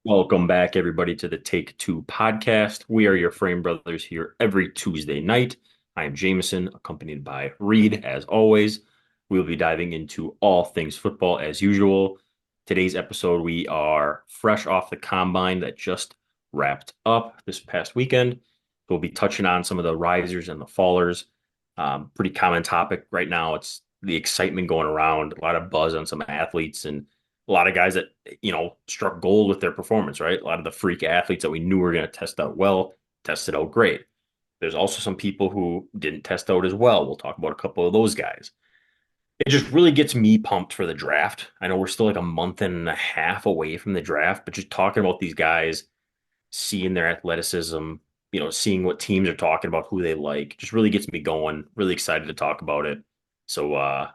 Welcome back, everybody, to the Take Two podcast. We are your frame brothers here every Tuesday night. I am Jameson, accompanied by Reed, as always. We'll be diving into all things football as usual. Today's episode, we are fresh off the combine that just wrapped up this past weekend. We'll be touching on some of the risers and the fallers. Pretty common topic right now. It's the excitement going around, a lot of buzz on some athletes and a lot of guys that struck gold with their performance, right? A lot of the freak athletes that we knew were going to test out well, tested out great. There's also some people who didn't test out as well. We'll talk about a couple of those guys. It just really gets me pumped for the draft. I know we're still like a month and a half away from the draft, but just talking about these guys, seeing their athleticism, seeing what teams are talking about, who they like, just really gets me going. Really excited to talk about it. So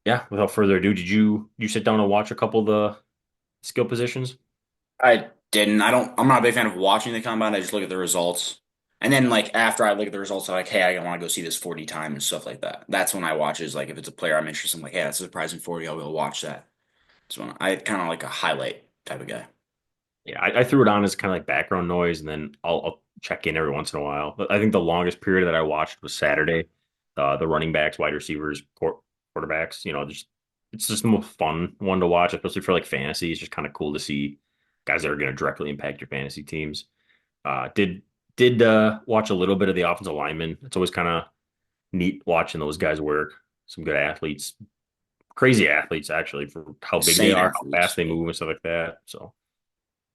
yeah, without further ado, did you sit down and watch a couple of the skill positions? I didn't. I'm not a big fan of watching the combine. I just look at the results. And then like after I look at the results, I'm like, hey, I want to go see this 40 time and stuff like that. That's when I watch is like if it's a player I'm interested in, like, hey, that's a surprising 40, I'll go watch that. So I kind of like a highlight type of guy. Yeah, I threw it on as kind of like background noise, and then I'll check in every once in a while. But I think the longest period that I watched was Saturday. The running backs, wide receivers, quarterbacks. Just it's just the most fun one to watch, especially for like fantasy. It's just kind of cool to see guys that are going to directly impact your fantasy teams. Did watch a little bit of the offensive linemen. It's always kind of neat watching those guys work. Some good athletes, crazy athletes actually for how big they Insane are, how fast athletes. they move and stuff like that. So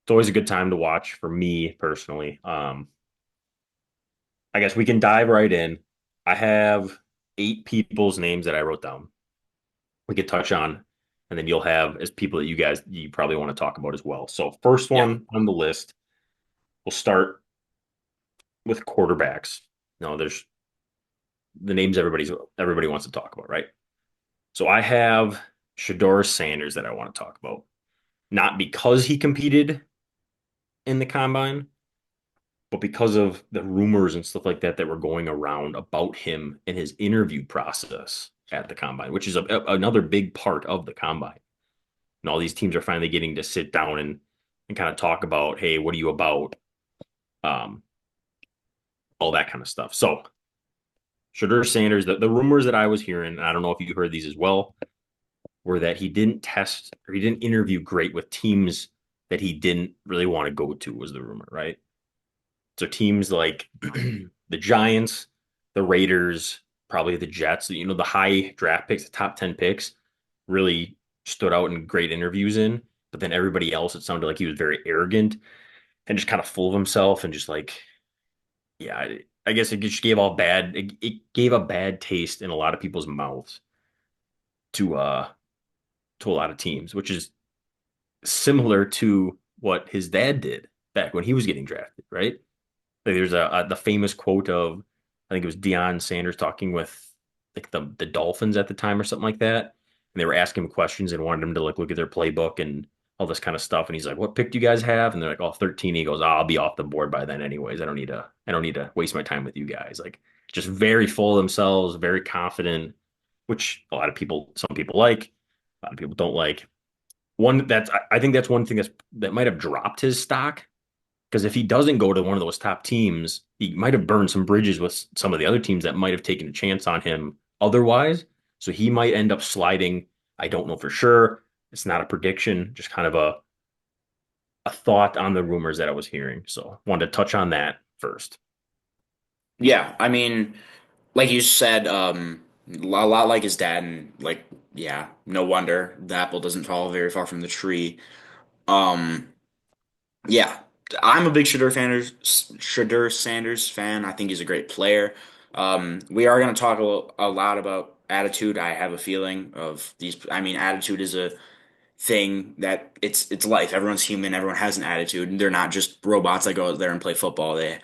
it's always a good time to watch for me personally. I guess we can dive right in. I have 8 people's names that I wrote down. We could touch on, and then you'll have as people that you probably want to talk about as well. So first Yeah. one on the list, we'll start with quarterbacks. No, there's the names everybody wants to talk about, right? So I have Shador Sanders that I want to talk about. Not because he competed in the combine, but because of the rumors and stuff like that that were going around about him and his interview process at the combine, which is another big part of the combine. And all these teams are finally getting to sit down and kind of talk about, hey, what are you about? Um, all that kind of stuff. So Shadur Sanders, the rumors that I was hearing, and I don't know if you heard these as well, were that he didn't test or he didn't interview great with teams that he didn't really want to go to, was the rumor, right? So teams like the Giants, the Raiders, probably the Jets, the high draft picks, the top 10 picks really stood out in great interviews in. But then everybody else, it sounded like he was very arrogant and just kind of full of himself and just like, yeah, I guess it just it gave a bad taste in a lot of people's mouths to to a lot of teams, which is similar to what his dad did back when he was getting drafted, right? Like there's the famous quote of I think it was Deion Sanders talking with like the Dolphins at the time or something like that, and they were asking him questions and wanted him to like look at their playbook and all this kind of stuff. And he's like, "What pick do you guys have?" And they're like, "Oh, 13." He goes, oh, "I'll be off the board by then, anyways. I don't need to waste my time with you guys." Like just very full of themselves, very confident, which some people like, a lot of people don't like. I think that's one thing that might have dropped his stock because if he doesn't go to one of those top teams, he might have burned some bridges with some of the other teams that might have taken a chance on him otherwise. So he might end up sliding. I don't know for sure. It's not a prediction, just kind of a thought on the rumors that I was hearing. So wanted to touch on that first. Yeah. I mean, like you said, a lot like his dad and like, yeah, no wonder the apple doesn't fall very far from the tree. Um, Yeah, I'm a big Shadur Sanders fan. I think he's a great player. We are going to talk a lot about attitude. I have a feeling of these. I mean, attitude is a thing that it's life. Everyone's human. Everyone has an attitude. And they're not just robots that go out there and play football. They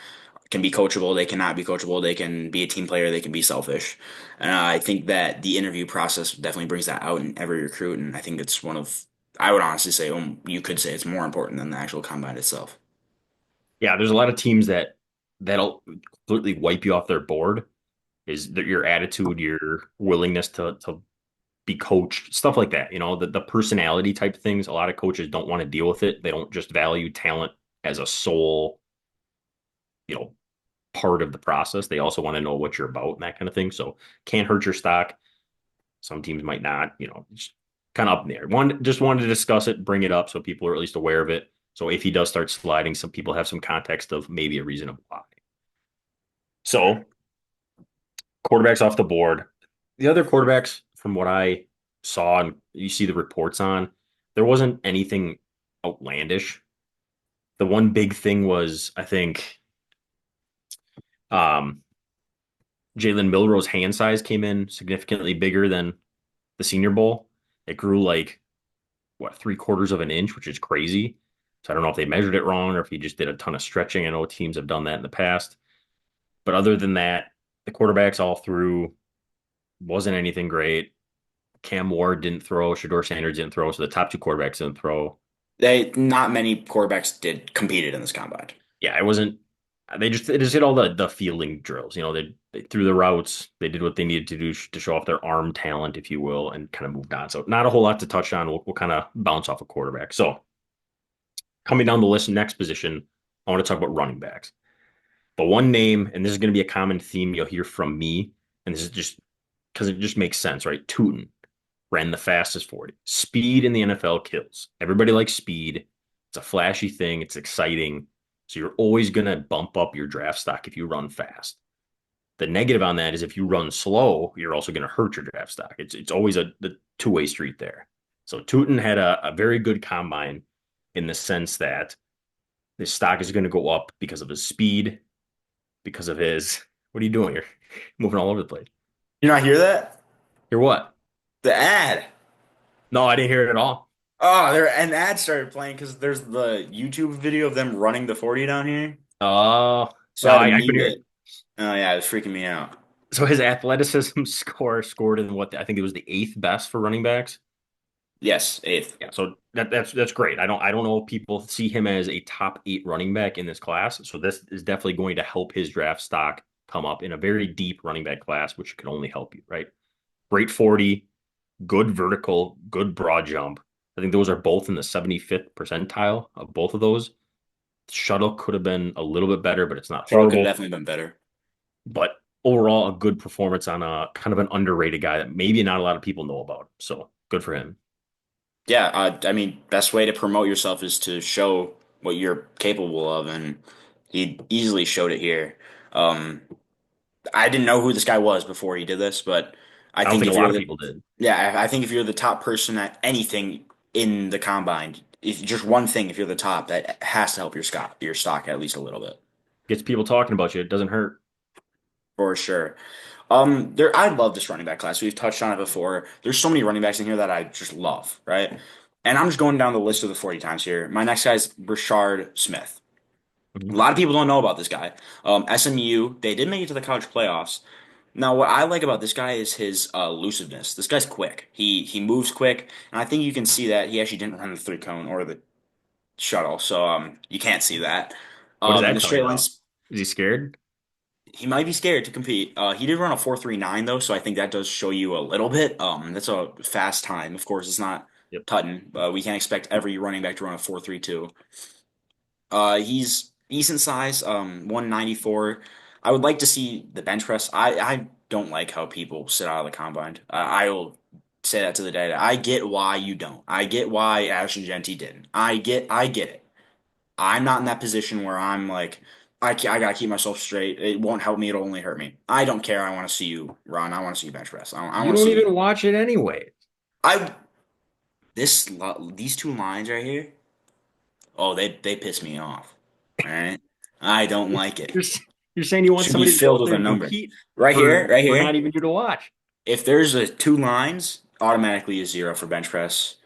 can be coachable. They cannot be coachable. They can be a team player. They can be selfish. And I think that the interview process definitely brings that out in every recruit. And I think it's one of I would honestly say you could say it's more important than the actual combine itself. Yeah, there's a lot of teams that'll completely wipe you off their board. Is that your attitude, your willingness to be coached, stuff like that. The personality type things. A lot of coaches don't want to deal with it. They don't just value talent as a sole, you know, part of the process. They also want to know what you're about and that kind of thing. So can't hurt your stock. Some teams might not, just kind of up in there. Just wanted to discuss it, bring it up so people are at least aware of it. So if he does start sliding, some people have some context of maybe a reason of why. So quarterbacks off the board. The other quarterbacks, from what I saw and you see the reports on, there wasn't anything outlandish. The one big thing was, I think, um, Jalen Milroe's hand size came in significantly bigger than the Senior Bowl. It grew like what 3/4 of an inch, which is crazy. So I don't know if they measured it wrong or if he just did a ton of stretching. I know teams have done that in the past. But other than that, the quarterbacks all through wasn't anything great. Cam Ward didn't throw, Shador Sanders didn't throw, so the top two quarterbacks didn't throw. They not many quarterbacks did competed in this combine. Yeah, it wasn't. They just did all the fielding drills. They threw the routes. They did what they needed to do to show off their arm talent, if you will, and kind of moved on. So not a whole lot to touch on. We'll kind of bounce off a quarterback. So coming down the list, next position, I want to talk about running backs. But one name, and this is going to be a common theme you'll hear from me, and this is just because it just makes sense, right? Tootin ran the fastest 40. Speed in the NFL kills. Everybody likes speed. It's a flashy thing. It's exciting. So you're always going to bump up your draft stock if you run fast. The negative on that is if you run slow, you're also going to hurt your draft stock. It's always the two-way street there. So Tootin had a very good combine in the sense that his stock is going to go up because of his speed, because of his. What are you doing? You're moving all over the place. You not hear that? You're what? The ad. No, I didn't hear it at all. Oh, there an ad started playing because there's the YouTube video of them running the 40 down here. Oh, So no, I had to I couldn't mute hear it. it. Oh yeah, it was freaking me out. So his athleticism scored in what I think it was the eighth best for running backs. Yes, eighth. Yeah, so that's great. I don't know if people see him as a top 8 running back in this class. So this is definitely going to help his draft stock come up in a very deep running back class, which can only help you, right? Great 40, good vertical, good broad jump. I think those are both in the 75th percentile of both of those. Shuttle could have been a little bit better, but it's not Charlotte could have horrible. definitely been better. But overall, a good performance on a kind of an underrated guy that maybe not a lot of people know about. So good for him. Yeah, I mean, best way to promote yourself is to show what you're capable of, and he easily showed it here. Um, I didn't know who this guy was before he did this, but I I don't think think a if lot you're of the people did. yeah, I think if you're the top person at anything in the combine, if just one thing, if you're the top, that has to help your stock at least a little bit Gets people talking about you. It doesn't hurt. for sure. I love this running back class. We've touched on it before. There's so many running backs in here that I just love, right? And I'm just going down the list of the 40 times here. My next guy is Brashard Smith. A Mhm. lot of people don't know about this guy. SMU, they did make it to the college playoffs. Now, what I like about this guy is his elusiveness. This guy's quick. He moves quick, and I think you can see that he actually didn't run the three cone or the shuttle, so you can't see that. What does In that the tell you straight though? lines, Is he scared? he might be scared to compete. He did run a 4.39 though, so I think that does show you a little bit. That's a fast time. Of course, it's not Yep. Tutton, but we can't expect every running back to run a 4.32. He's decent size, 194. I would like to see the bench press. I don't like how people sit out of the combine. I will say that to the day. I get why you don't. I get why Ashton Genty didn't. I get it. I'm not in that position where I'm like, I gotta keep myself straight. It won't help me. It'll only hurt me. I don't care. I want to see you run. I want to see you bench press. I You want to don't see even you. watch it anyway. I these two lines right here. Oh, they piss me off. All right. I don't like it. You're, you're saying you want Should be somebody to go filled up with there a and number. compete Right here, for right for not here. even you to watch. If there's a two lines, automatically a zero for bench press.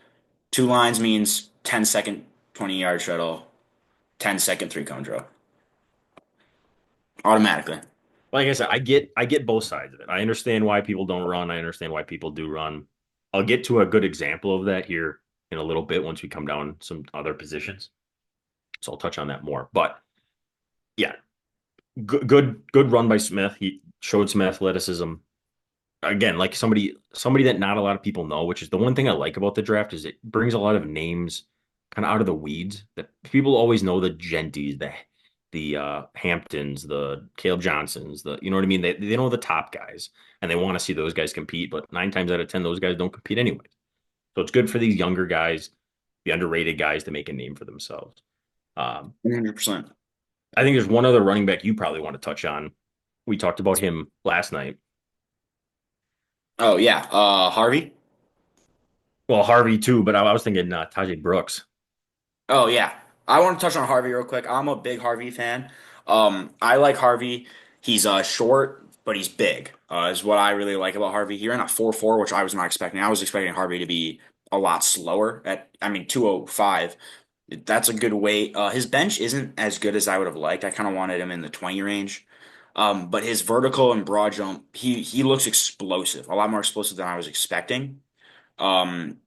Two lines means 10-second 20-yard shuttle, 10-second three cone drill. Automatically. Like I said, I get both sides of it. I understand why people don't run. I understand why people do run. I'll get to a good example of that here in a little bit once we come down some other positions. So I'll touch on that more. But yeah, good run by Smith. He showed some athleticism. again, like somebody that not a lot of people know, which is the one thing I like about the draft is it brings a lot of names kind of out of the weeds that people always know the Genties, the Hamptons, the Caleb Johnsons, the you know what I mean? They know the top guys and they want to see those guys compete, but 9 times out of 10 those guys don't compete anyway. So it's good for these younger guys, the underrated guys to make a name for themselves. Um, 100%. I think there's one other running back you probably want to touch on. We talked about him last night. Oh yeah, Harvey. Well, Harvey too, but I was thinking Tajay Brooks. Oh yeah, I want to touch on Harvey real quick. I'm a big Harvey fan. I like Harvey. He's short, but he's big. Is what I really like about Harvey. He ran a 4.4, which I was not expecting. I was expecting Harvey to be a lot slower at, I mean, 205. That's a good weight. His bench isn't as good as I would have liked. I kind of wanted him in the 20 range. But his vertical and broad jump, he looks explosive, a lot more explosive than I was expecting. I'm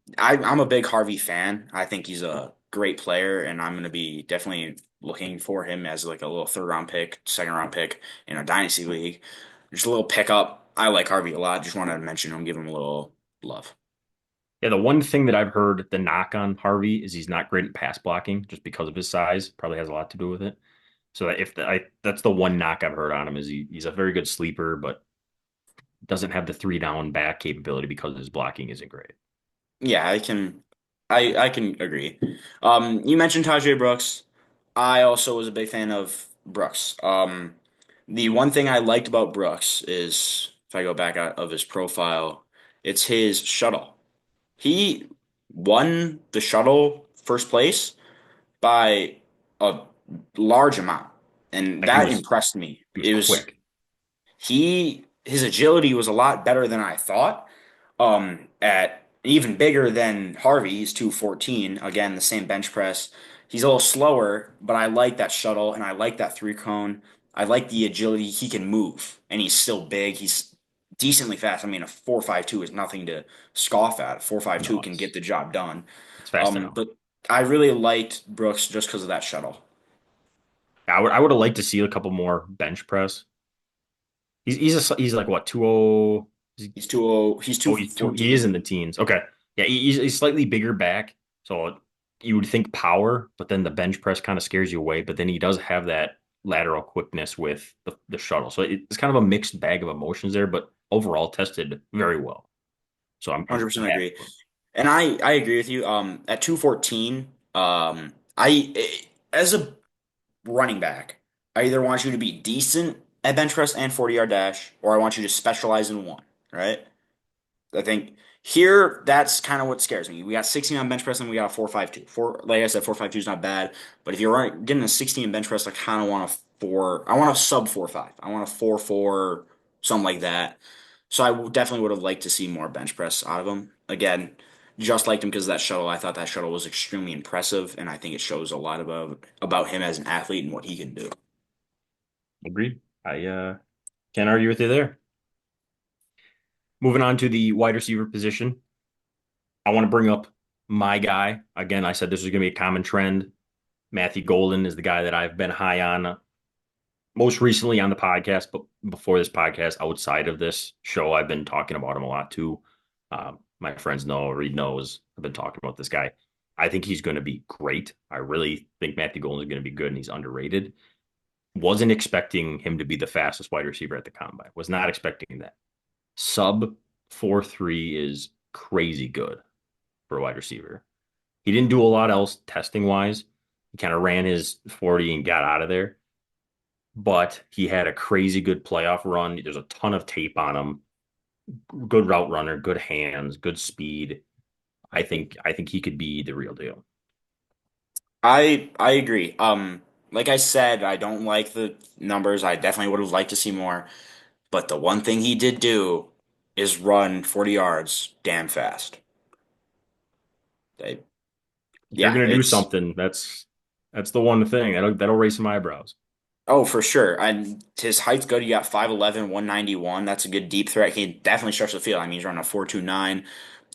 a big Harvey fan. I think he's a great player, and I'm going to be definitely looking for him as like a little third round pick, second round pick in a dynasty league. Just a little pickup. I like Harvey a lot. Just wanted to mention him, give him a little love. Yeah, the one thing that I've heard the knock on Harvey is he's not great at pass blocking just because of his size. Probably has a lot to do with it. So that that's the one knock I've heard on him is he's a very good sleeper, but doesn't have the three down back capability because his blocking isn't great. Yeah, I can agree. You mentioned Tajay Brooks. I also was a big fan of Brooks. The one thing I liked about Brooks is if I go back out of his profile, it's his shuttle. He won the shuttle first place by a large amount, and Like he that was impressed me. he was It was quick. his agility was a lot better than I thought. At even bigger than Harvey, he's 214. Again, the same bench press. He's a little slower, but I like that shuttle and I like that three cone. I like the agility. He can move, and he's still big. He's decently fast. I mean, a 4.52 is nothing to scoff at. 4.52 No, can get the job done. it's fast enough. But I really liked Brooks just because of that shuttle. I would have liked to see a couple more bench press. He's like what 20 He's oh, he is 214. in the teens. Okay. Yeah, he's slightly bigger back. So you would think power, but then the bench press kind of scares you away. But then he does have that lateral quickness with the shuttle. So it's kind of a mixed bag of emotions there, but overall tested very well. So I'm 100% happy agree. for him. And I agree with you. At 214, as a running back, I either want you to be decent at bench press and 40-yard dash, or I want you to specialize in one, right? I think here that's kind of what scares me. We got 16 on bench press and we got a 4.52. Four, like I said, 4.52 is not bad, but if you're getting a 16 in bench press, I kind of want a four. I want a sub 4.5. I want a 4.4, something like that. So definitely would have liked to see more bench press out of him. Again, just liked him because of that shuttle. I thought that shuttle was extremely impressive, and I think it shows a lot about him as an athlete and what he can do. Agreed. I can't argue with you there. Moving on to the wide receiver position. I want to bring up my guy. Again, I said this was going to be a common trend. Matthew Golden is the guy that I've been high on most recently on the podcast, but before this podcast, outside of this show, I've been talking about him a lot too. My friends know, Reed knows, I've been talking about this guy. I think he's going to be great. I really think Matthew Golden is going to be good and he's underrated. Wasn't expecting him to be the fastest wide receiver at the combine. Was not expecting that. Sub 4.3 is crazy good for a wide receiver. He didn't do a lot else testing wise. He kind of ran his 40 and got out of there, but he had a crazy good playoff run. There's a ton of tape on him. Good route runner, good hands, good speed. I think he could be the real deal. I agree. Like I said, I don't like the numbers. I definitely would have liked to see more. But the one thing he did do is run 40 yards damn fast. They, If you're yeah, gonna do it's something, that's the one thing that'll raise some eyebrows. oh for sure. And his height's good. You got 5'11", 191. That's a good deep threat. He definitely stretch the field. I mean, he's running a 4.29.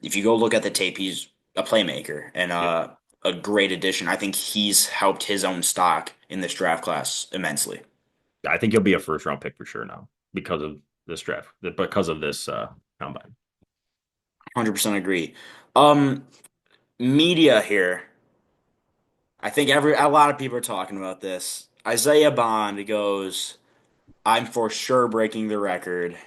If you go look at the tape, he's a playmaker and Yep. a great addition. I think he's helped his own stock in this draft class immensely. I think he'll be a first round pick for sure now because of this draft, because of this. combine. 100% agree. Um, Media here. I think a lot of people are talking about this. Isaiah Bond goes, "I'm for sure breaking the record,"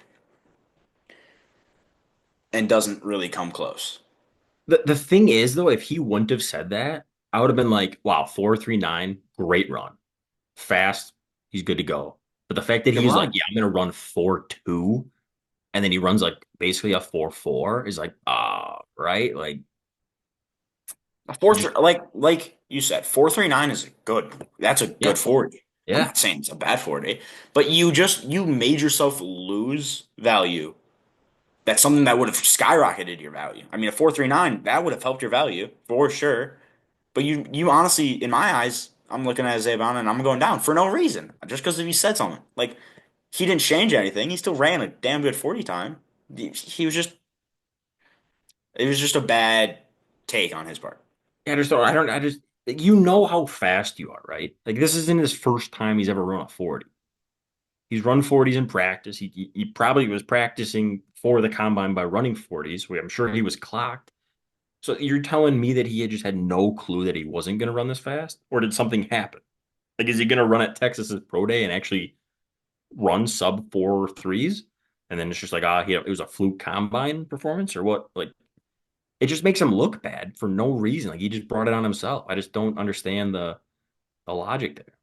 and doesn't really come close. The thing is though, if he wouldn't have said that, I would have been like, wow, 4.39, great run. Fast, he's good to go. But the fact that Good he's like, run. yeah, I'm gonna run 4.2, and then he runs like basically a 4.4 is like, right? Like A four, he just like you said, 4.39 is a good. That's a yeah, good 40. I'm yeah. not saying it's a bad 40, but you made yourself lose value. That's something that would have skyrocketed your value. I mean, a 4.39 that would have helped your value for sure. But you honestly, in my eyes, I'm looking at Isaiah Bond and I'm going down for no reason, just because he said something. Like he didn't change anything. He still ran a damn good 40 time. He was just it was just a bad take on his part. Yeah, I just you know how fast you are, right? Like this isn't his first time he's ever run a 40. He's run 40s in practice. He probably was practicing for the combine by running 40s. I'm sure he was clocked. So you're telling me that he had just had no clue that he wasn't going to run this fast, or did something happen? Like, is he going to run at Texas's pro day and actually run sub 4.3s? And then it's just like, it was a fluke combine performance, or what? Like, it just makes him look bad for no reason. Like he just brought it on himself. I just don't understand the logic there.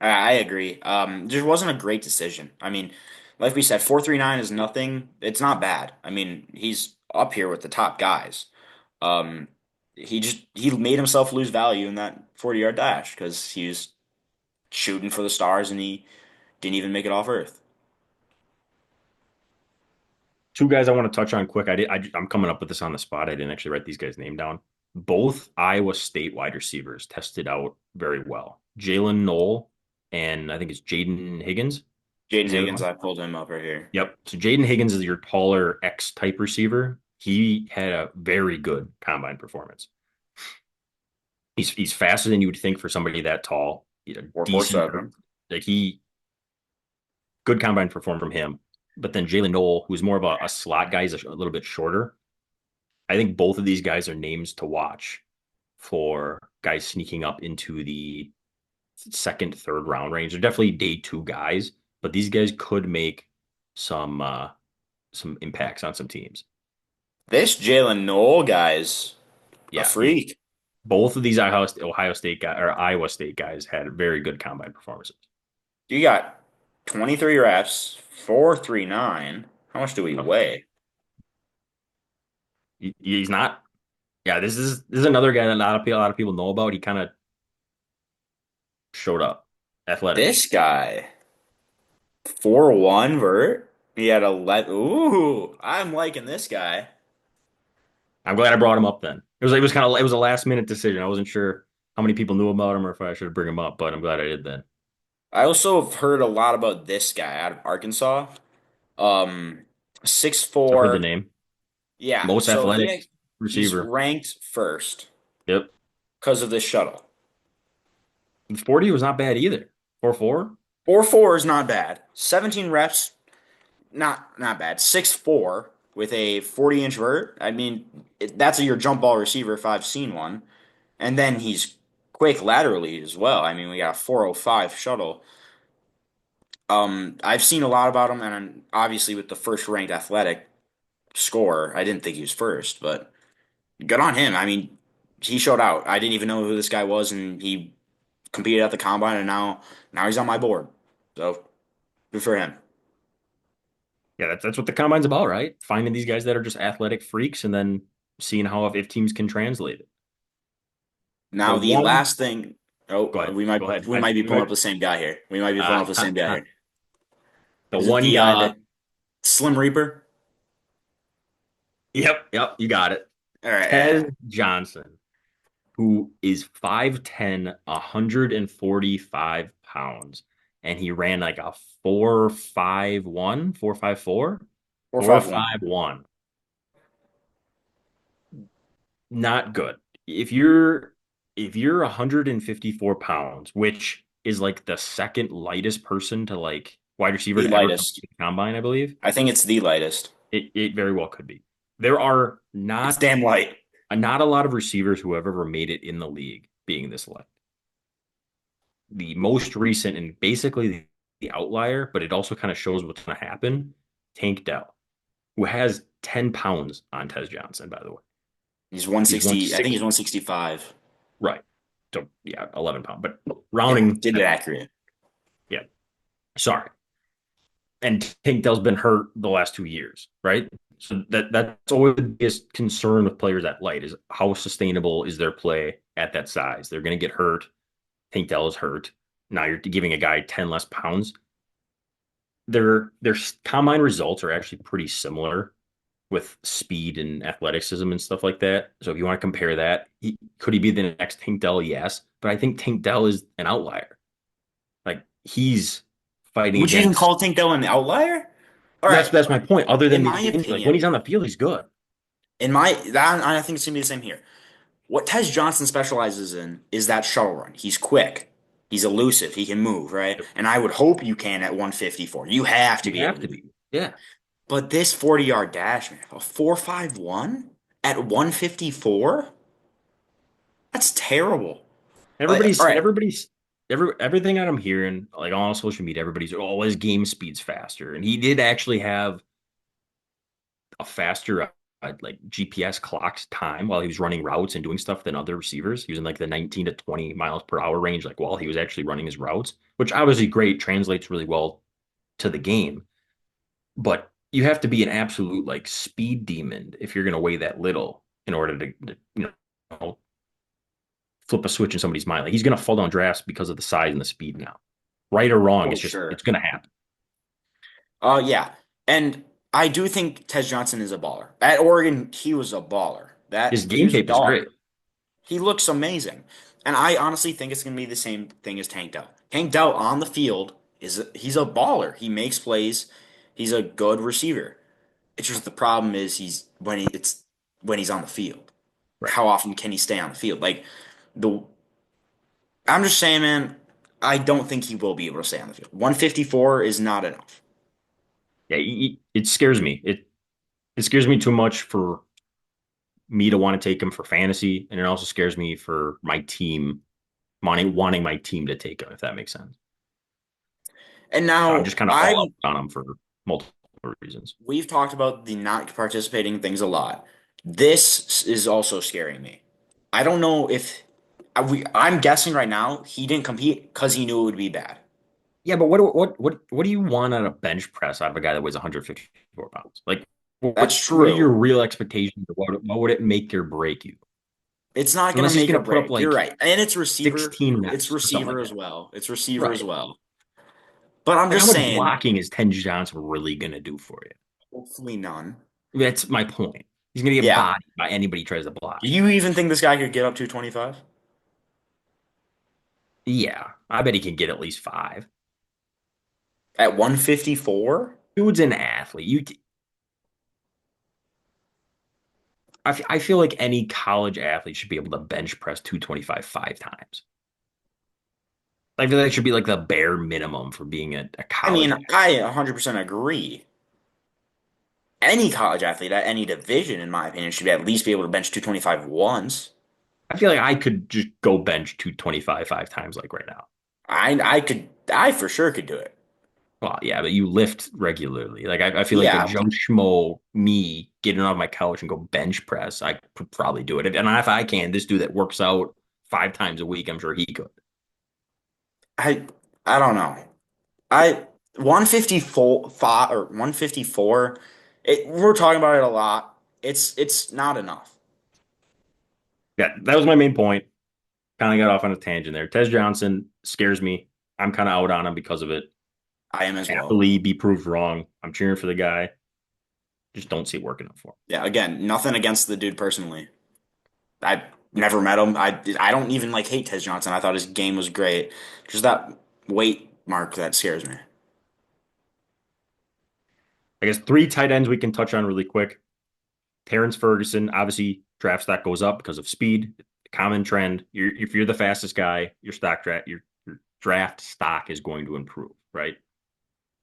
I agree. There wasn't a great decision. I mean, like we said, 4.39 is nothing. It's not bad. I mean, he's up here with the top guys. Um, he made himself lose value in that 40-yard dash because he was shooting for the stars and he didn't even make it off Earth. Two guys I want to touch on quick. I'm coming up with this on the spot. I didn't actually write these guys' name down. Both Iowa State wide receivers tested out very well. Jalen Knoll and I think it's Jaden Higgins Jaden is the other Higgins, one. I pulled him up right here. Yep. So Jaden Higgins is your taller X type receiver. He had a very good combine performance. He's faster than you would think for somebody that tall. Four four Decent. seven. Like he good combine perform from him. But then Jalen Knoll, who's more of a slot guy, is a little bit shorter. I think both of these guys are names to watch for guys sneaking up into the second, third round range. They're definitely day two guys, but these guys could make some uh some impacts on some teams. This Jalen Noel guy's a Yeah, freak. both of these Ohio State guys or Iowa State guys had very good combine performances. You got 23 reps, 4.39. How much do we Yep. weigh? He's not. Yeah, this is another guy that a lot of people know about. He kind of showed up, athletic. This guy, 4.1 vert. He had 11. Ooh, I'm liking this guy. I'm glad I brought him up then. It was a last minute decision. I wasn't sure how many people knew about him or if I should bring him up, but I'm glad I did then. I also have heard a lot about this guy out of Arkansas. Um, six I've heard the four. name. Yeah, Most so athletic he's receiver. ranked first Yep. because of this shuttle. 40 was not bad either. 4.4. 4.4 is not bad. 17 reps, not bad. 6.4 with a 40-inch vert. I mean, that's your jump ball receiver if I've seen one. And then he's quick laterally as well. I mean, we got a 4.05 shuttle. I've seen a lot about him, and obviously with the first ranked athletic score, I didn't think he was first, but good on him. I mean, he showed out. I didn't even know who this guy was, and he competed at the combine, and now he's on my board. So good for him. Yeah, that's what the combine's about, right? Finding these guys that are just athletic freaks and then seeing how if teams can translate it. The Now the one, last thing. go Oh, ahead, go ahead. we might be pulling up the same guy here. We might be pulling up the same guy here. The Is it one, the Slim Reaper? yep, you got it. All right, Tez yeah. Johnson, who is 5'10", 145 pounds, and he ran like a 4.51, 4.54, 4.51. 4.51. Not good. If you're 154 pounds, which is like the second lightest person to like wide receiver The to ever come to lightest. the combine, I believe. I think it's the lightest. It very well could be. There are It's damn light. not a lot of receivers who have ever made it in the league being this light. The most recent and basically the outlier, but it also kind of shows what's going to happen. Tank Dell, who has 10 pounds on Tez Johnson, by the way. He's He's 160. I think he's 160. 165. Right. So, yeah, 11 pound, but Yeah, rounding, did it accurate. yeah, sorry. And Tank Dell's been hurt the last 2 years, right? So that's always the biggest concern with players at light is how sustainable is their play at that size? They're going to get hurt. Tank Dell is hurt. Now you're giving a guy 10 less pounds. Their combine results are actually pretty similar with speed and athleticism and stuff like that. So if you want to compare that, could he be the next Tank Dell? Yes, but I think Tank Dell is an outlier. Like he's fighting Would you even against. call Tank Dell an outlier? All right. That's my point. Other In than my the like when opinion, he's on the field, he's good. I think it's gonna be the same here. What Tez Johnson specializes in is that shuttle run. He's quick. He's elusive. He can move, right? And I would hope you can at 154. You have to You be able have to to do it. be. Yeah. But this 40-yard dash, man, a 4.51 at 154? That's terrible. All Everybody's right. everybody's everything that I'm hearing, like on social media, everybody's his game speed's faster. And he did actually have a faster like GPS clocked time while he was running routes and doing stuff than other receivers. He was in like the 19 to 20 miles per hour range, like while he was actually running his routes, which obviously great, translates really well to the game. But you have to be an absolute like speed demon if you're going to weigh that little in order to flip a switch in somebody's mind. Like he's going to fall down drafts because of the size and the speed now. Right or wrong, For it's just sure. it's going to happen. Yeah. And I do think Tez Johnson is a baller. At Oregon, he was a baller. His That he game was a tape is dog. great. He looks amazing. And I honestly think it's going to be the same thing as Tank Dell. Tank Dell on the field he's a baller. He makes plays. He's a good receiver. It's just the problem is it's when he's on the field. Right. How often can he stay on the field? Like the I'm just saying, man, I don't think he will be able to stay on the field. 154 is not enough. Yeah, it scares me. It scares me too much for me to want to take him for fantasy, and it also scares me for my team wanting my team to take him, if that makes sense. And So I'm now just kind of all out on him for multiple reasons. we've talked about the not participating things a lot. This is also scaring me. I don't know if I'm guessing right now he didn't compete because he knew it would be bad. Yeah, but what do you want out of bench press out of a guy that weighs 154 pounds? Like, That's what are your true. real expectations? What would it make or break you? It's not going to Unless he's make going or to put up break. You're like right. And it's receiver. 16 It's reps or something receiver like as that. well. It's receiver as Right. well. But I'm Like, how just much saying, blocking is Ten Johnson really going to do for you? hopefully none. That's my point. He's going to get Yeah. bodied by anybody who tries to block Do him. you even think this guy could get up to 25 Yeah, I bet he can get at least five. at 154? Dude's an athlete. I feel like any college athlete should be able to bench press 225 5 times. I feel like that should be like the bare minimum for being a I college mean, athlete. I 100% agree. Any college athlete at any division, in my opinion, should at least be able to bench 225 once. I feel like I could just go bench 225 5 times like right now. I for sure could do it. Well, yeah, but you lift regularly. Like I feel like a Yeah, Joe Schmo, me getting off my couch and go bench press, I could probably do it. And if I can, this dude that works out 5 times a week, I'm sure he could. I I don't know. I 154 five, or 154. We're talking about it a lot. It's not enough. Yeah, that was my main point. Kind of got off on a tangent there. Tez Johnson scares me. I'm kind of out on him because of it. I am as well. Happily be proved wrong. I'm cheering for the guy. Just don't see it working out for him. Yeah, again, nothing against the dude personally. I never met him. I don't even like hate Tez Johnson. I thought his game was great. Just that weight mark that scares me. I guess three tight ends we can touch on really quick. Terrence Ferguson, obviously, draft stock goes up because of speed. Common trend. If you're the fastest guy, your draft stock is going to improve, right?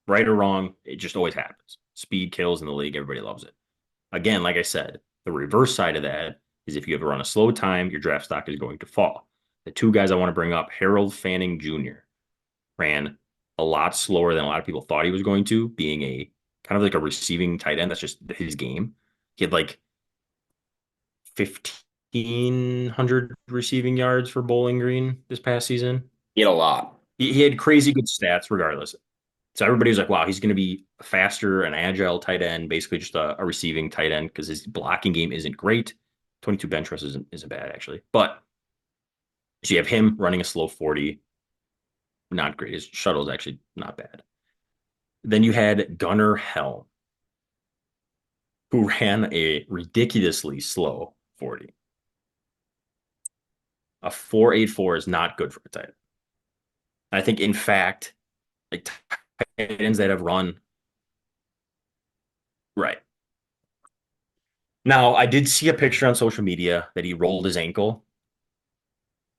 Right or wrong, it just always happens. speed kills in the league. Everybody loves it. Again, like I said, the reverse side of that is if you ever run a slow time, your draft stock is going to fall. The two guys I want to bring up, Harold Fanning Jr. ran a lot slower than a lot of people thought he was going to, being a kind of like a receiving tight end. That's just his game. He had like 1,500 receiving yards for Bowling Green this past season. Get a lot. He had crazy good stats regardless. So everybody was like, wow, he's going to be faster and agile tight end, basically just a receiving tight end because his blocking game isn't great. 22 bench press isn't bad, actually. But so you have him running a slow 40, not great. His shuttle is actually not bad. Then you had Gunnar Helm, who ran a ridiculously slow 40. A 4.84 is not good for a tight end. I think, in fact, like tight ends that have run right. Now, I did see a picture on social media that he rolled his ankle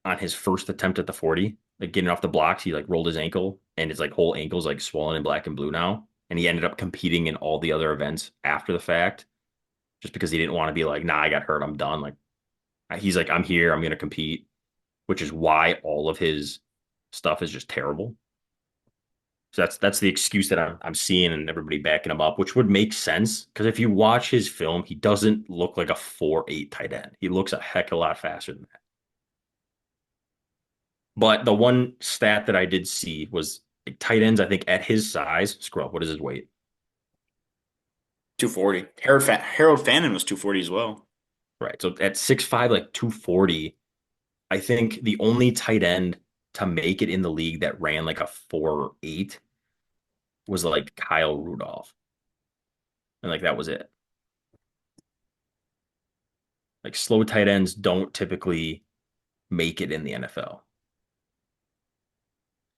on his first attempt at the 40, like getting off the blocks. He like rolled his ankle and his like whole ankle's like swollen in black and blue now. And he ended up competing in all the other events after the fact just because he didn't want to be like, nah, I got hurt. I'm done. Like, he's like, I'm here. I'm going to compete, which is why all of his stuff is just terrible. So that's the excuse that I'm seeing and everybody backing him up, which would make sense because if you watch his film, he doesn't look like a 4.8 tight end. He looks a heck of a lot faster than that. But the one stat that I did see was like, tight ends, I think at his size, scroll up, what is his weight? 240. Harold Fannin was 240 as well. Right. So at 6'5", like 240, I think the only tight end to make it in the league that ran like a 4.8 was like Kyle Rudolph. And like that was it. Like slow tight ends don't typically make it in the NFL.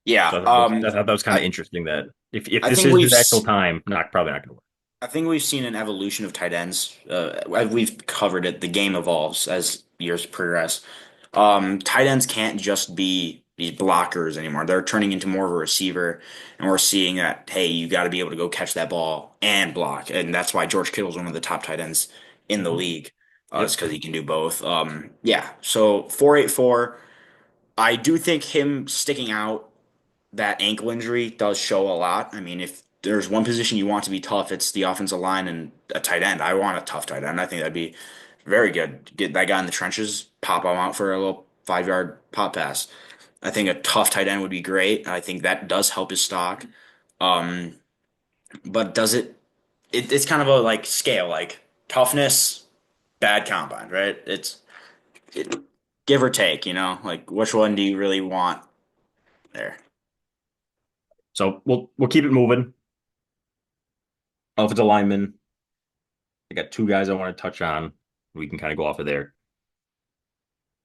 Yeah. So I thought that was kind of interesting that if I this think is we've his actual time, not probably not going to work. I think we've seen an evolution of tight ends. We've covered it. The game evolves as years progress. Tight ends can't just be these blockers anymore. They're turning into more of a receiver, and we're seeing that, hey, you got to be able to go catch that ball and block. And that's why George Kittle's one of the top tight ends in the Mhm. league. It's Yep. because he can do both. Yeah. So 4.84. I do think him sticking out that ankle injury does show a lot. I mean, if there's one position you want to be tough, it's the offensive line and a tight end. I want a tough tight end. I think that'd be very good. Get that guy in the trenches, pop him out for a little 5 yard pop pass. I think a tough tight end would be great. I think that does help his stock. Um, but does it's kind of a like scale, like toughness, bad combine, right? It, give or take, like which one do you really want there? So we'll keep it moving. Offensive lineman. I got two guys I want to touch on. We can kind of go off of there.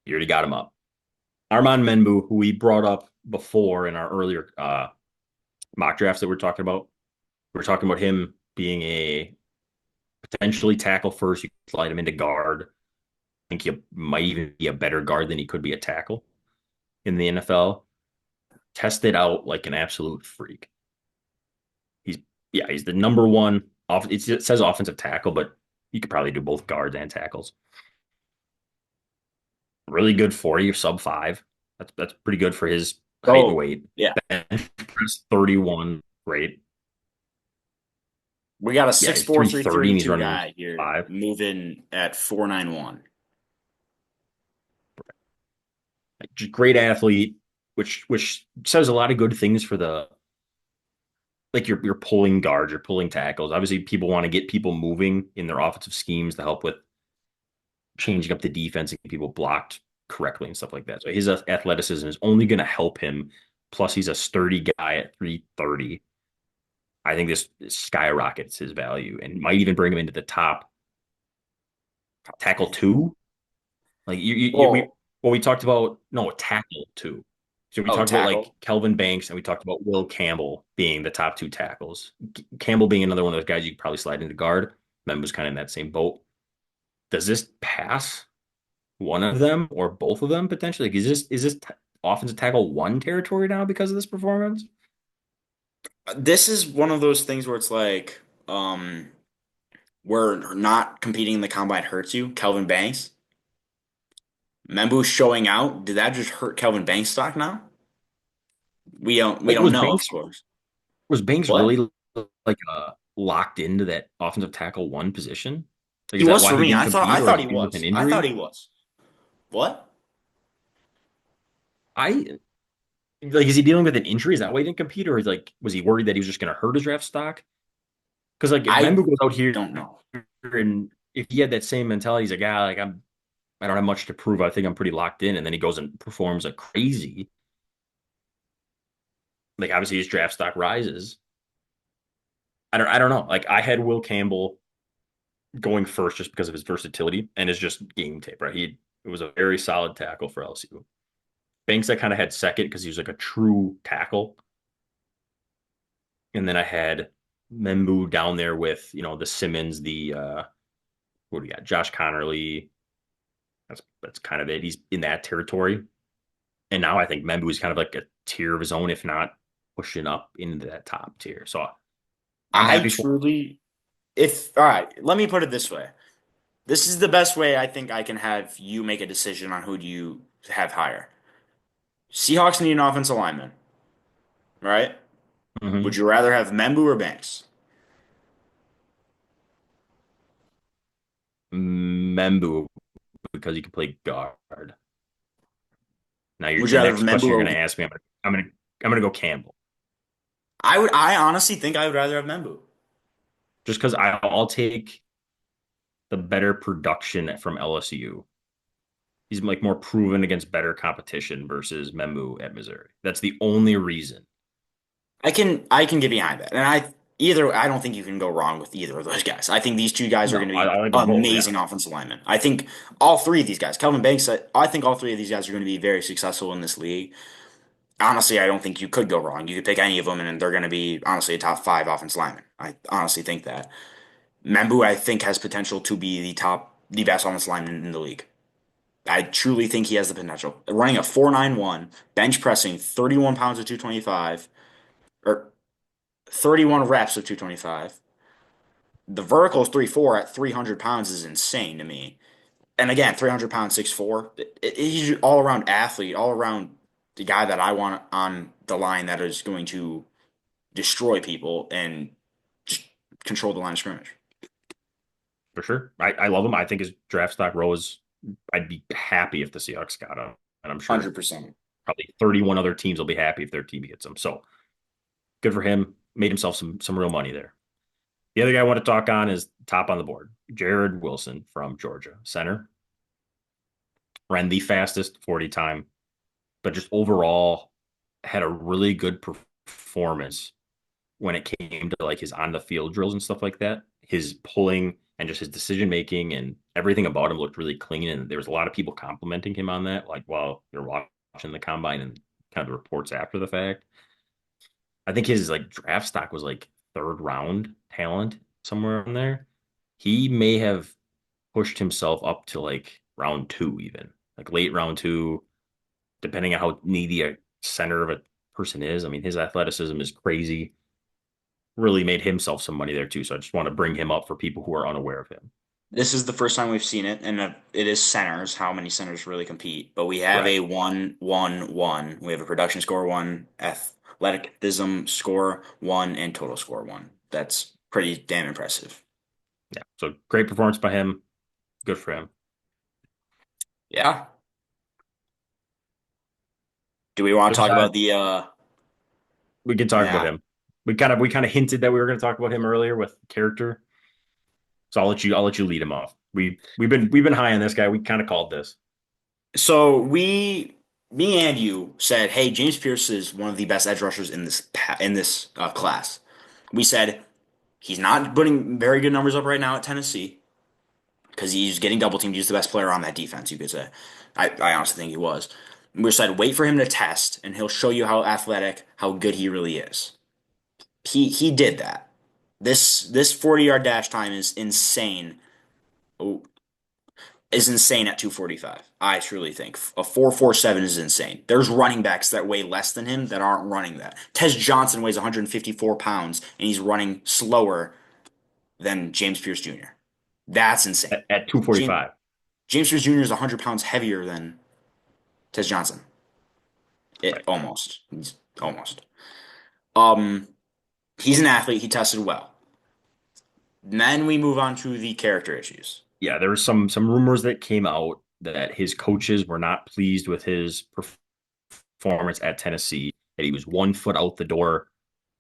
You already got him up. Armand Menbu, who we brought up before in our earlier mock drafts that we're talking about. We're talking about him being a potentially tackle first. You can slide him into guard. I think he might even be a better guard than he could be a tackle in the NFL. Tested out like an absolute freak. He's he's the number one. It says offensive tackle, but you could probably do both guards and tackles. Really good 40 or sub five. That's pretty good for his height and So weight. yeah. Bench press 31, great. We got a Yeah, he's 6'4", 330 and he's 332 running guy here five. moving at 491. Like, just great athlete, which says a lot of good things for the like you're pulling guards, you're pulling tackles. Obviously, people want to get people moving in their offensive schemes to help with changing up the defense and get people blocked correctly and stuff like that. So his athleticism is only going to help him. Plus, he's a sturdy guy at 330. I think this skyrockets his value and might even bring him into the top tackle two. Like Well, we talked about no tackle two. So we oh, talked about like tackle. Kelvin Banks and we talked about Will Campbell being the top two tackles. Campbell being another one of those guys you could probably slide into guard. Mem was kind of in that same boat. Does this pass one of them or both of them potentially? Like, is this offensive tackle one territory now because of this performance? This is one of those things where it's like where not competing in the combine hurts you, Kelvin Banks. Membu showing out, did that just hurt Kelvin Banks' stock now? We Like don't know, of course. was Banks What? really like locked into that offensive tackle one position? Like, He is that was why for he me. didn't I compete, or is thought he he dealing with an was. I thought injury? he was. What? I like, is he dealing with an injury? Is that why he didn't compete, or is like, was he worried that he was just going to hurt his draft stock? Because like, if I Membu goes out here don't know. and if he had that same mentality, he's like, ah, like I don't have much to prove. I think I'm pretty locked in, and then he goes and performs like crazy. Like, obviously his draft stock rises. I don't know. Like, I had Will Campbell going first just because of his versatility and his just game tape, right? It was a very solid tackle for LSU. Banks I kind of had second because he was like a true tackle. And then I had Membu down there with, the Simmons, the what do we got? Josh Connerly. That's kind of it. He's in that territory. And now I think Membu is kind of like a tier of his own, if not pushing up into that top tier. So I'm I happy for truly, if, all right, let me put it this way. This is the best way I think I can have you make a decision on who do you have higher. Seahawks need an offensive lineman, right? Would him. you rather have Membu or Banks? Membu because he can play guard. Now, Would you the rather have next Membu question you're or going to ask me, I'm gonna go Campbell, I honestly think I would rather have Membu. just because I'll take the better production from LSU. He's like more proven against better competition versus Memu at Missouri. That's the only reason. I can get behind that. And I don't think you can go wrong with either of those guys. I think these two guys are going No, to I, be I like them both. Yeah, amazing offensive linemen. I think all three of these guys, Kelvin Banks, I think all three of these guys are going to be very successful in this league. Honestly, I don't think you could go wrong. You could pick any of them and they're going to be honestly a top five offensive lineman. I honestly think that. Membu, I think, has potential to be the best offensive lineman in the league. I truly think he has the potential. Running a 4.91, bench pressing 31 pounds of 225, or 31 reps of 225. The vertical is 3.4 at 300 pounds is insane to me. And again, 300 pounds, 6'4". He's an all around athlete, all around the guy that I want on the line that is going to destroy people and just control the line of scrimmage. for sure. I love him. I think his draft stock rose. I'd be happy if the Seahawks got him, and I'm sure 100%. probably 31 other teams will be happy if their team gets him. So good for him. Made himself some real money there. The other guy I want to talk on is top on the board, Jared Wilson from Georgia, center. Ran the fastest 40 time, but just overall had a really good performance when it came to like his on the field drills and stuff like that. His pulling and just his decision making and everything about him looked really clean. And there was a lot of people complimenting him on that, like while you're watching the combine and kind of the reports after the fact. I think his like draft stock was like third round talent somewhere in there. He may have pushed himself up to like round two, even like late round two, depending on how needy a center of a person is. I mean, his athleticism is crazy. Really made himself some money there too. So I just want to bring him up for people who are unaware of him. This is the first time we've seen it, and it is centers, how many centers really compete. But we have Right. a 1-1-1. We have a production score one, athleticism score one, and total score one. That's pretty damn impressive. Yeah. So great performance by him. Good for him. Yeah. Do we want to Other talk side, about the we can talk about yeah. him. We kind of hinted that we were going to talk about him earlier with character. So I'll let you lead him off. We've been high on this guy. We kind of called this. So me and you said, "Hey, James Pierce is one of the best edge rushers in this class." We said he's not putting very good numbers up right now at Tennessee because he's getting double teamed. He's the best player on that defense, you could say. I honestly think he was. We said, wait for him to test, and he'll show you how athletic, how good he really is. He did that. This 40-yard dash time is insane. Oh, is insane at 2:45. I truly think a 4.47 is insane. There's running backs that weigh less than him that aren't running that. Tez Johnson weighs 154 pounds and he's running slower. than James Pierce Jr. That's insane. at James 245. James Pierce Jr. is 100 pounds heavier than Tez Johnson. It Right. almost. He's almost. Um, he's an athlete. He tested well. Then we move on to the character issues. Yeah, there were some rumors that came out that his coaches were not pleased with his performance at Tennessee, that he was 1 foot out the door.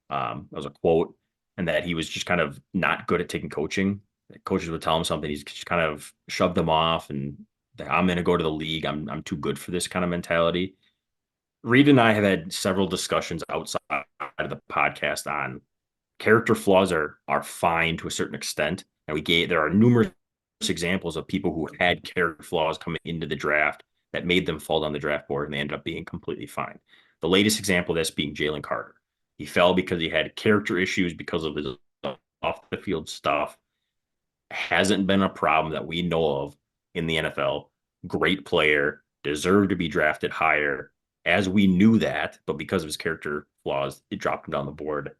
That was a quote, and that he was just kind of not good at taking coaching. Coaches would tell him something, he's just kind of shoved them off, and I'm going to go to the league. I'm too good for this kind of mentality. Reed and I have had several discussions outside of the podcast on character flaws are fine to a certain extent, and there are numerous examples of people who had character flaws coming into the draft that made them fall down the draft board, and they ended up being completely fine. The latest example of this being Jalen Carter. He fell because he had character issues because of his off the field stuff. Hasn't been a problem that we know of in the NFL. Great player, deserved to be drafted higher. As we knew that, but because of his character flaws, it dropped him down the board.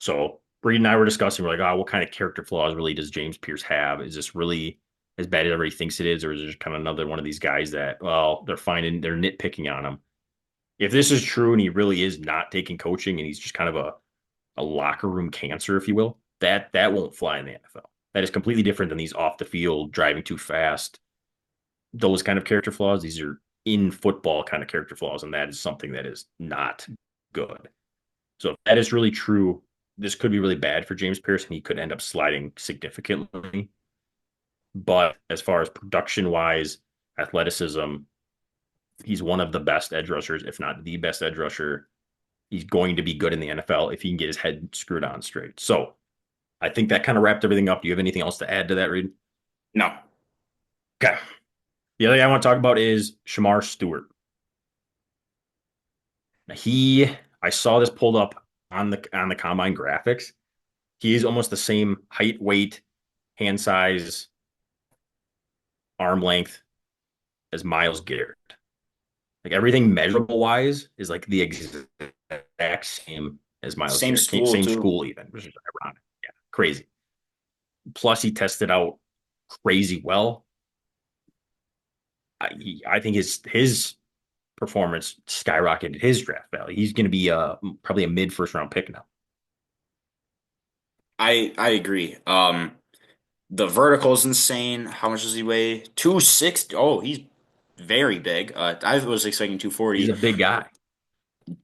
So Breed and I were discussing, we're like, oh, what kind of character flaws really does James Pierce have? Is this really as bad as everybody thinks it is, or is it just kind of another one of these guys that, well, they're nitpicking on him? If this is true and he really is not taking coaching and he's just kind of a locker room cancer, if you will, that won't fly in the NFL. That is completely different than these off the field driving too fast, those kind of character flaws. These are in football kind of character flaws, and that is something that is not good. So if that is really true, this could be really bad for James Pierce, and he could end up sliding significantly. But as far as production wise, athleticism, he's one of the best edge rushers, if not the best edge rusher. He's going to be good in the NFL if he can get his head screwed on straight. So I think that kind of wrapped everything up. Do you have anything else to add to that, Reed? No. Okay. The other thing I want to talk about is Shamar Stewart. I saw this pulled up on the combine graphics. He's almost the same height, weight, hand size, arm length as Miles Garrett. Like everything measurable wise is like the exact same as Miles Same Garrett. school Same too. school even, which is ironic. Yeah, crazy. Plus, he tested out crazy well. I think his performance skyrocketed his draft value. He's going to be probably a mid first round pick now. I agree. The vertical is insane. How much does he weigh? 260. Oh, he's very big. I was expecting He's 240. a big guy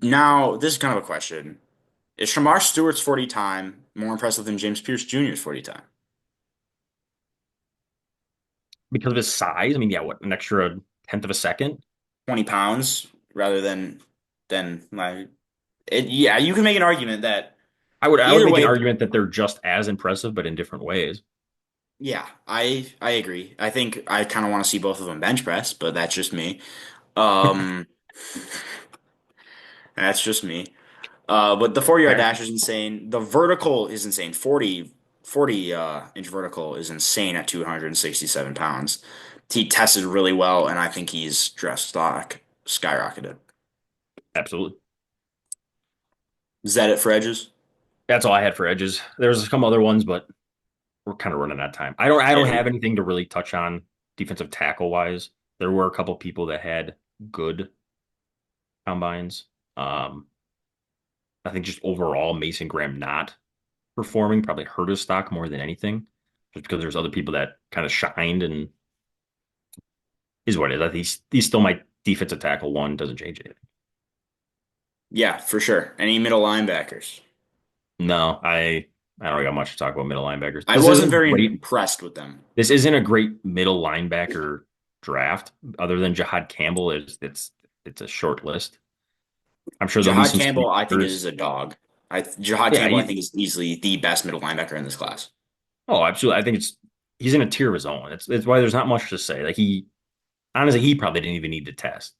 Now, this is kind of a question. Is Shamar Stewart's 40 time more impressive than James Pierce Jr.'s 40 time? because of his size. I mean, yeah, what, an extra tenth of a second? 20 pounds rather than like it, yeah, you can make an argument that I would either make an way, argument that they're just as impressive, but in different ways. yeah, I agree. I think I kind of want to see both of them bench press, but that's just me. Um, that's just me. But the 40 yard Fair. dash is insane. The vertical is insane. 40 inch vertical is insane at 267 pounds. He tested really well, and I think he's draft stock skyrocketed. Absolutely. Is that it for edges? That's all I had for edges. There's some other ones, but we're kind of running out of time. I don't have And anything to really touch on defensive tackle wise. There were a couple people that had good combines. I think just overall Mason Graham not performing probably hurt his stock more than anything, just because there's other people that kind of shined and is what it is. I think he's still my defensive tackle one, doesn't change anything. yeah, for sure. Any middle linebackers? No, I don't got much to talk about middle linebackers. I wasn't very impressed with them. This isn't a great middle linebacker draft, other than Jahad Campbell. It's a short list. I'm sure there'll be Jahad some Campbell, I think, sleepers. is a dog. Jahad Yeah, Campbell, I think, is easily the best middle linebacker in this class. oh, absolutely. I think he's in a tier of his own. It's why there's not much to say. Like honestly, he probably didn't even need to test.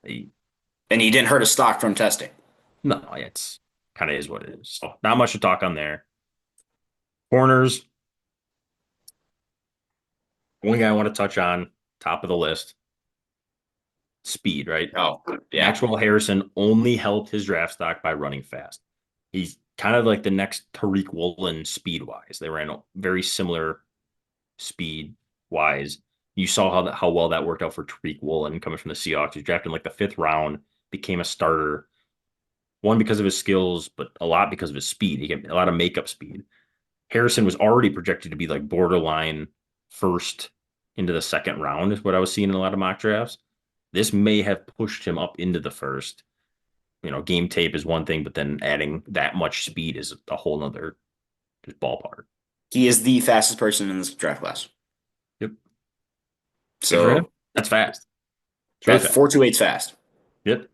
He, And he didn't hurt his stock from testing. no, it's kind of is what it is. So not much to talk on there. Corners, one guy I want to touch on, top of the list, speed, right? Oh, yeah. Maxwell Harrison only helped his draft stock by running fast. He's kind of like the next Tariq Woolen speed wise. They ran very similar speed wise. You saw how well that worked out for Tariq Woolen coming from the Seahawks. He was drafted in like the fifth round, became a starter. One because of his skills, but a lot because of his speed. He had a lot of makeup speed. Harrison was already projected to be like borderline first into the second round, is what I was seeing in a lot of mock drafts. This may have pushed him up into the first. Game tape is one thing, but then adding that much speed is a whole nother just ballpark. He is the fastest person in this draft class. Yep. Good for him. So That's fast. It's really that fast. 4.28's fast. Yep.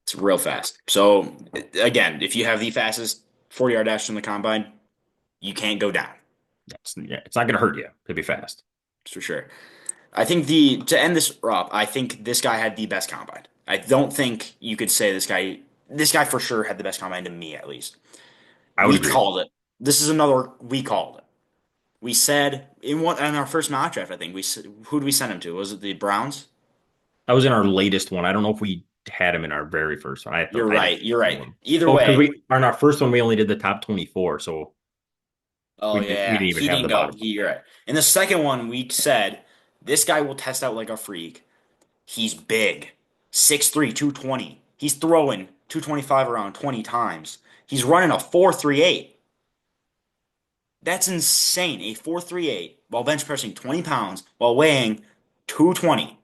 It's real fast. So again, if you have the fastest 40-yard dash in the combine, you can't go down. It's not going to hurt you to be fast. That's for sure. I think the to end this up, I think this guy had the best combine. I don't think you could say this guy for sure had the best combine to me at least. I would We agree. called it. This is another we called it. We said in our first mock draft, I think we said, who did we send him to? Was it the Browns? That was in our latest one. I don't know if we had him in our very first one. You're I had to right. You're pull right. him. Either Oh, because way, we on our first one we only did the top 24, so oh we yeah, didn't even he have the didn't go. bottom. You're right. In the second one, we said this guy will test out like a freak. He's big, 6'3", 220. He's throwing 225 around 20 times. He's running a 4.38. That's insane. A 4.38 while bench pressing 20 pounds while weighing 220.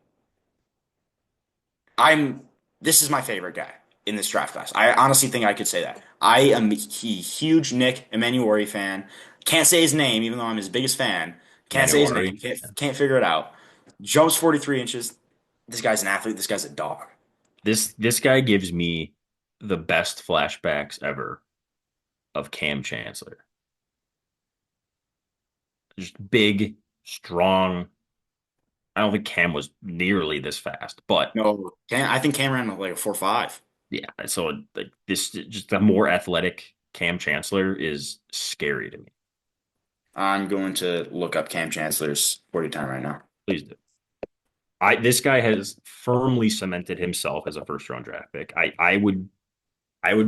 I'm this is my favorite guy in this draft class. I honestly think I could say that. I am a huge Nick Emanuori fan. Can't say his name, even though I'm his biggest fan. Can't say his name. Manuari. Can't figure it out. Jumps 43 inches. This guy's an athlete. This guy's a dog. This guy gives me the best flashbacks ever of Cam Chancellor. Just big, strong. I don't think Cam was nearly this fast, but No, I think Cameron like a 4.5. yeah. So like this, just a more athletic Cam Chancellor is scary to me. I'm going to look up Cam Chancellor's 40 time right now. Please do. This guy has firmly cemented himself as a first round draft pick. I would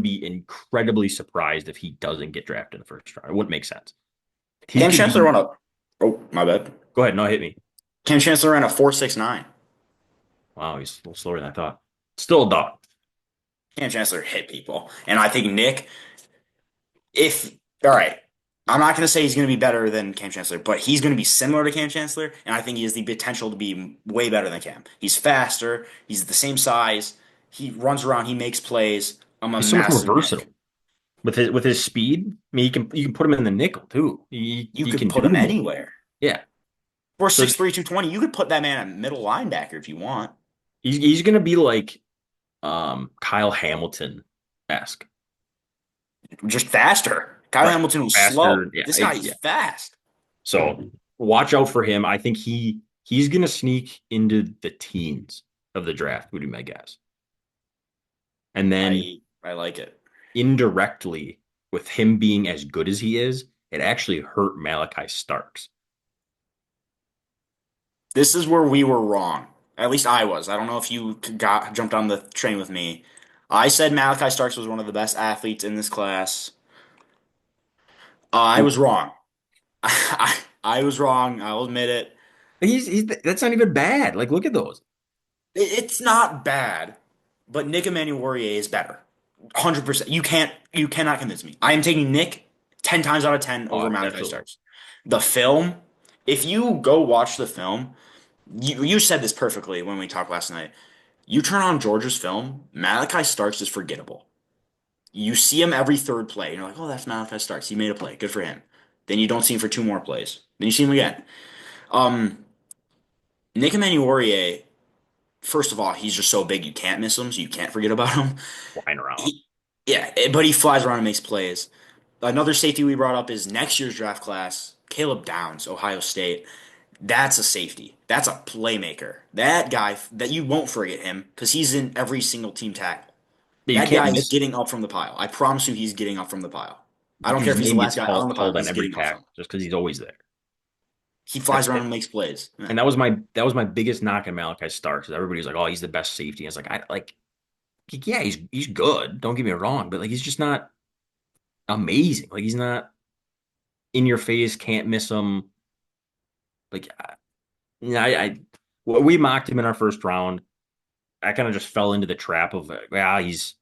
be incredibly surprised if he doesn't get drafted in the first round. It wouldn't make sense. He Cam could Chancellor be. ran a oh my bad. Go ahead, no, hit me. Cam Chancellor ran a 4.69. Wow, he's a little slower than I thought. Still a dog. Cam Chancellor hit people, and I think Nick if all right, I'm not going to say he's going to be better than Cam Chancellor, but he's going to be similar to Cam Chancellor, and I think he has the potential to be way better than Cam. He's faster. He's the same size. He runs around. He makes plays. I'm a He's so much more massive versatile Nick. with his speed. I mean, you can put him in the nickel too. He You he could can put do him more. anywhere. Yeah. For So 6'3", 220, you could put that man at middle linebacker if you want. he's gonna be like Kyle Hamilton esque. Just faster. Kyle Right. Hamilton was slow. Faster. Yeah. This guy is Yeah. fast. So watch out for him. I think he's gonna sneak into the teens of the draft, would be my guess. And then I like it. indirectly, with him being as good as he is, it actually hurt Malachi Starks. This is where we were wrong. At least I was. I don't know if you jumped on the train with me. I said Malachi Starks was one of the best athletes in this class. I was wrong. I was wrong. I'll admit it. He's that's not even bad. Like, look at those. It's not bad, but Nick Emanuori is better. 100%. You cannot convince me. I am taking Nick 10 times out of 10 over Oh, Malachi absolutely. Starks. The film, if you go watch the film, you said this perfectly when we talked last night. You turn on Georgia's film, Malachi Starks is forgettable. You see him every third play, and you're like, oh, that's Malachi Starks. He made a play. Good for him. Then you don't see him for two more plays. Then you see him again. Um, Nick Emanuori, first of all, he's just so big you can't miss him, so you can't forget about him. Flying around. Yeah, but he flies around and makes plays. Another safety we brought up is next year's draft class, Caleb Downs, Ohio State. That's a safety. That's a playmaker. That guy, that you won't forget him because he's in every single team tackle. You That can't guy is miss getting up from the pile. I promise you he's getting up from the pile. I don't care his if he's the name last gets guy on the pile. called on He's every getting up from tackle it. just because he's always there. He That's flies around and makes plays. Yeah. and that was my biggest knock on Malachi Starks. Everybody's like, oh, he's the best safety. I was like, yeah, he's good. Don't get me wrong, but like he's just not. amazing. Like he's not in your face, can't miss him. Like I we mocked him in our first round. I kind of just fell into the trap of yeah, he's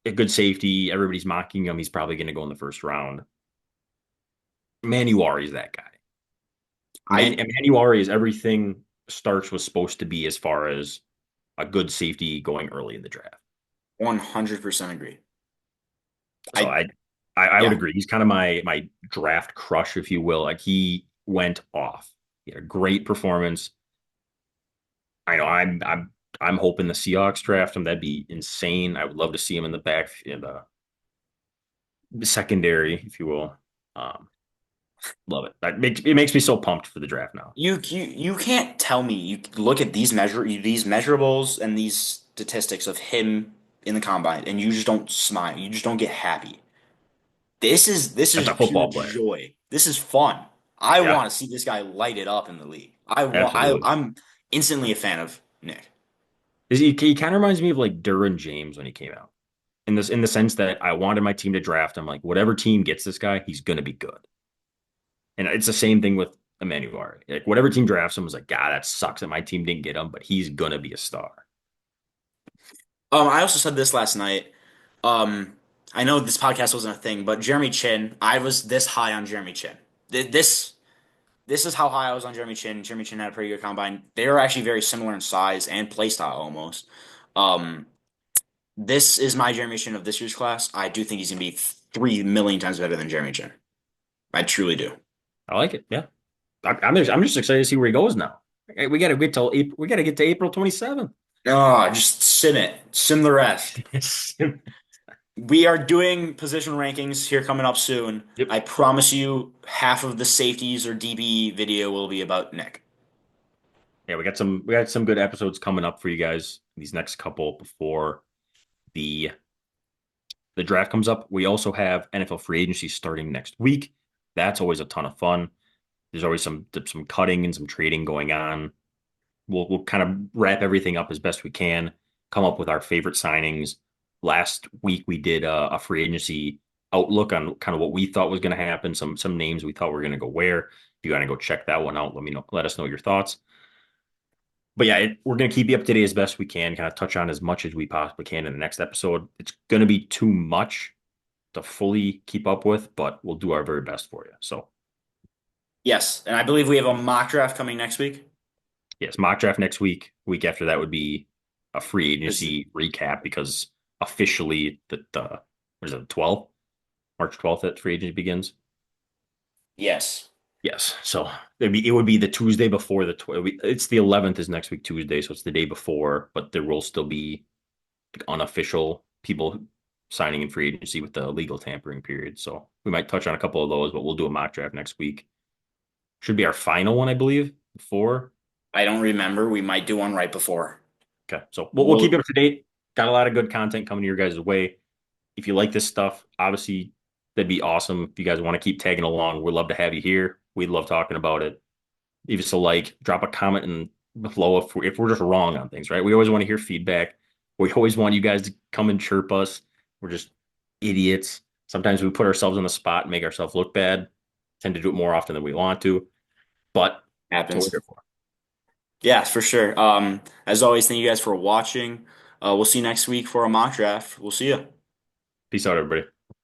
a good safety. Everybody's mocking him. He's probably going to go in the first round. Manuari is that guy. I Manuari is everything Starks was supposed to be as far as a good safety going early in the draft. 100% agree. So I I would yeah, agree. He's kind of my draft crush, if you will. Like he went off. He had a great performance. I know I'm hoping the Seahawks draft him. That'd be insane. I would love to see him in the back in the secondary, if you will. Um, love it. It makes me so pumped for the draft now. you can't tell me you look at these measurables and these statistics of him in the combine and you just don't smile. You just don't get happy. This That's is a pure football player. joy. This is fun. I Yeah, want to see this guy light it up in the league. absolutely. I'm instantly a fan of Nick. He kind of reminds me of like Derwin James when he came out. In the sense that I wanted my team to draft him. Like whatever team gets this guy, he's gonna be good. And it's the same thing with Emmanuel. Like whatever team drafts him was like, God, that sucks that my team didn't get him, but he's gonna be a star. I also said this last night. Um, I know this podcast wasn't a thing, but Jeremy Chin, I was this high on Jeremy Chin. This This is how high I was on Jeremy Chin. Jeremy Chin had a pretty good combine. They are actually very similar in size and play style almost. Um, this is my Jeremy Chin of this year's class. I do think he's gonna be 3 million times better than Jeremy Chin. I truly do. I like it. Yeah, I'm just excited to see where he goes now. We got to get till April. We got to get to April 27th. Oh, just sim it. Sim the rest. We are doing position rankings here coming up soon. Yep. I promise you, half of the safeties or DB video will be about Nick. Yeah, we got some good episodes coming up for you guys. These next couple before the the draft comes up. We also have NFL free agency starting next week. That's always a ton of fun. There's always some cutting and some trading going on. We'll kind of wrap everything up as best we can, come up with our favorite signings. Last week we did a free agency outlook on kind of what we thought was going to happen, some names we thought were going to go where. If you want to go check that one out, let us know your thoughts. But yeah, we're going to keep you up to date as best we can, kind of touch on as much as we possibly can in the next episode. It's going to be too much to fully keep up with, but we'll do our very best for you. So Yes, and I believe we have a mock draft coming next week. yes, mock draft next week. Week after that would be a free Is agency recap because officially the what is it, 12th? March 12th that free agency begins. yes. Yes. So it would be the Tuesday before the it's the 11th is next week Tuesday, so it's the day before, but there will still be unofficial people signing in free agency with the legal tampering period. So we might touch on a couple of those, but we'll do a mock draft next week. Should be our final one, I believe, before. I don't remember. We might do one right before. Okay. So we'll keep you We'll up to date. Got a lot of good content coming your guys' way. If you like this stuff, obviously that'd be awesome. If you guys want to keep tagging along, we'd love to have you here. We'd love talking about it. Leave us a like, drop a comment and below if we're just wrong on things, right? We always want to hear feedback. We always want you guys to come and chirp us. We're just idiots. Sometimes we put ourselves on the spot and make ourselves look bad. Tend to do it more often than we want to, but that's what we're happens. here for. Yeah, for sure. As always, thank you guys for watching. We'll see you next week for a mock draft. We'll see you. Peace out, everybody.